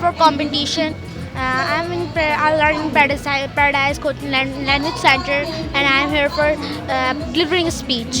For competition, I'm in learning Paradise Language Center, and I'm here for delivering a speech.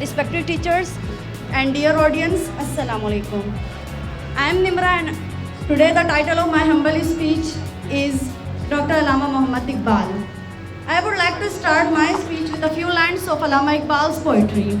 Respected teachers and dear audience, Assalamu alaikum. I am Nimra and today the title of my humble speech is Dr. Allama Muhammad Iqbal. I would like to start my speech with a few lines of Allama Iqbal's poetry.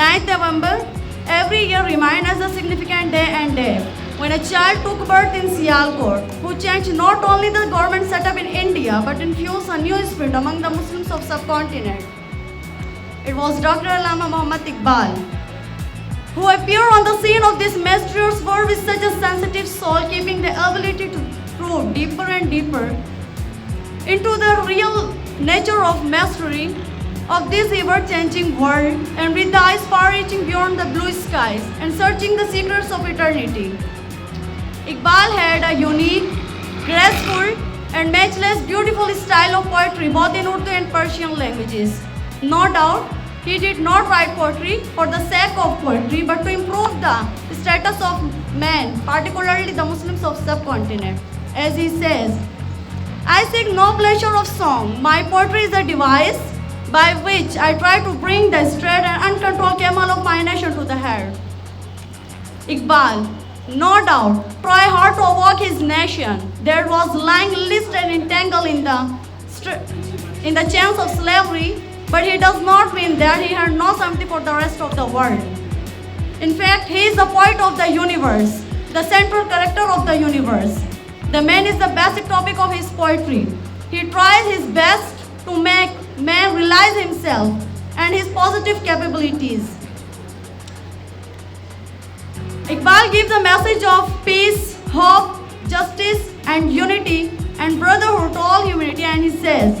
9th November, every year reminds us a significant day and day when a child took birth in Sialkot, who changed not only the government setup in India but infused a new spirit among the Muslims of subcontinent. It was Dr. Allama Muhammad Iqbal who appeared on the scene of this mysterious world with such a sensitive soul, keeping the ability to probe deeper and deeper into the real nature of mystery of this ever-changing world, and with the eyes far reaching beyond the blue skies and searching the secrets of eternity. Iqbal had a unique, graceful and matchless beautiful style of poetry both in Urdu and Persian languages. No doubt, he did not write poetry for the sake of poetry but to improve the status of man, particularly the Muslims of subcontinent. As he says, I seek no pleasure of song. My poetry is a device by which I try to bring the straight and uncontrolled camel of my nation to the head. Iqbal, no doubt, tried hard to evoke his nation that was lying list and entangled in the chains of slavery, but he does not mean that he had no sympathy for the rest of the world. In fact, he is the poet of the universe, the central character of the universe. The man is the basic topic of his poetry. He tries his best to make man realize himself and his positive capabilities. Iqbal gives a message of peace, hope, justice and unity and brotherhood to all humanity, and he says,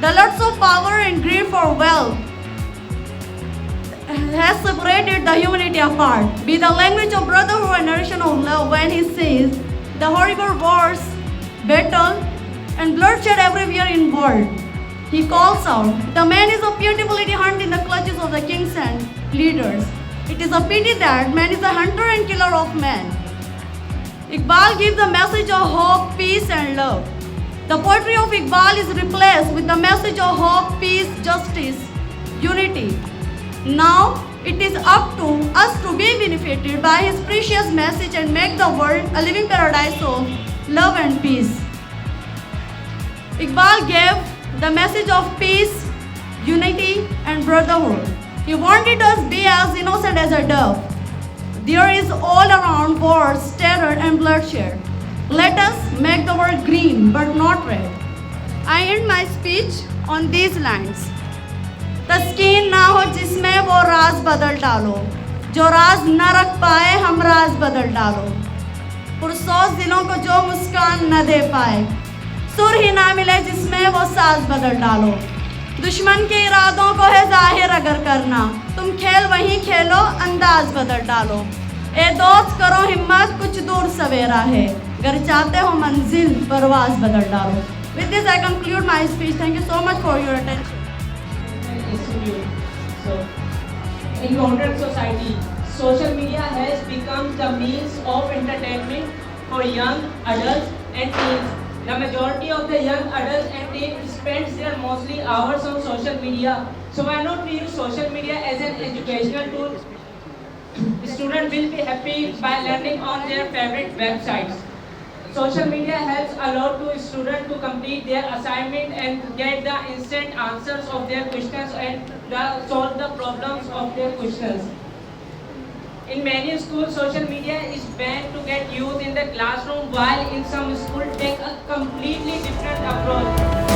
The lust of power and greed for wealth has separated the humanity apart. Be the language of brotherhood and narration of love when he says the horrible wars, battle and bloodshed everywhere in world. He calls out, the man is a pitiability hunt in the clutches of the kings and leaders. It is a pity that man is a hunter and killer of man. Iqbal gives a message of hope, peace and love. The poetry of Iqbal is replaced with the message of hope, peace, justice, unity. Now it is up to us to be benefited by his precious message and make the world a living paradise of love and peace. Iqbal gave the message of peace, unity and brotherhood. He wanted us to be as innocent as a dove. There is all around wars, terror and bloodshed. Let us make the world green but not red. I end my speech on these lines. तस्कीन ना हो जिसमें वो राज बदल डालो, जो राज न रख पाए हम राज बदल डालो, पुरसोच दिलों को जो मुस्कान न दे पाए, सुर ही ना मिले जिसमें वो साज बदल डालो, दुश्मन के इरादों को है जाहिर अगर करना, तुम खेल वहीं खेलो अंदाज बदल डालो, ए दोस्त करो हिम्मत कुछ दूर सवेरा है, अगर चाहते हो मंजिल परवाज बदल डालो. With this I conclude my speech. Thank you so much for your attention. So, in modern society, social media has become the means of entertainment for young adults and teens. The majority of the young adults and teens spend their mostly hours on social media. So why not we use social media as an educational tool? Students will be happy by learning on their favorite websites. Social media helps a lot to students to complete their assignment and get the instant answers of their questions and solve the problems of their questions. In many schools, social media is banned to get used in the classroom, while in some schools take a completely different approach.